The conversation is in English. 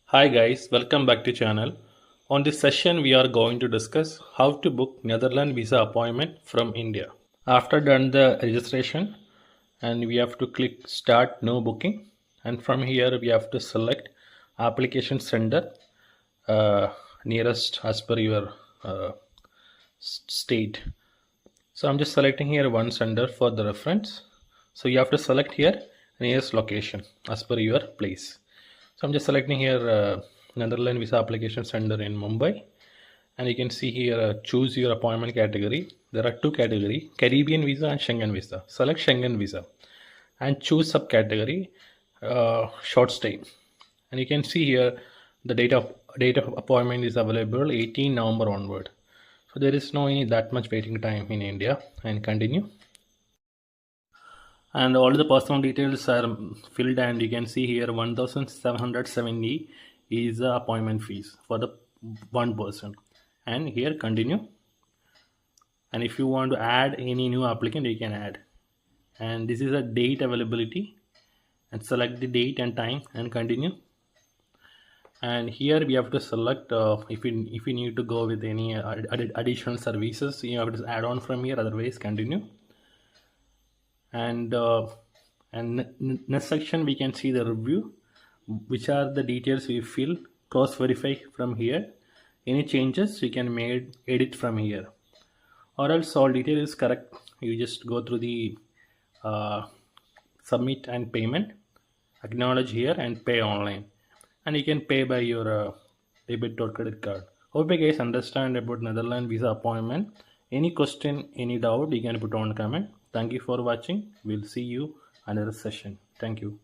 Hi guys, welcome back to channel. On this session we are going to discuss how to book Netherlands visa appointment from India. After done the registration and we have to click start no booking, and from here we have to select application center uh, nearest as per your state. So I'm just selecting here one center for the reference. So you have to select here nearest location as per your place. So I'm just selecting here Netherlands visa application center in Mumbai, and you can see here choose your appointment category. There are two category: Caribbean visa and Schengen visa. Select Schengen visa and choose subcategory short stay. And you can see here the date of appointment is available 18 November onward. So there is no any that much waiting time in India. And continue. And all the personal details are filled, and you can see here 1770 is the appointment fees for the one person. And here continue. And if you want to add any new applicant, you can add. And this is a date availability, and select the date and time and continue. And here we have to select if you need to go with any additional services, you have to add on from here, otherwise continue. And next section we can see the review, which are the details we fill, cross verify from here. Any changes we can make edit from here, or else all detail is correct, you just go through the uh, submit and payment, acknowledge here and pay online, and you can pay by your debit or credit card. Hope you guys understand about Netherlands visa appointment. Any question, any doubt, you can put on comment. Thank you for watching. We'll see you another session. Thank you.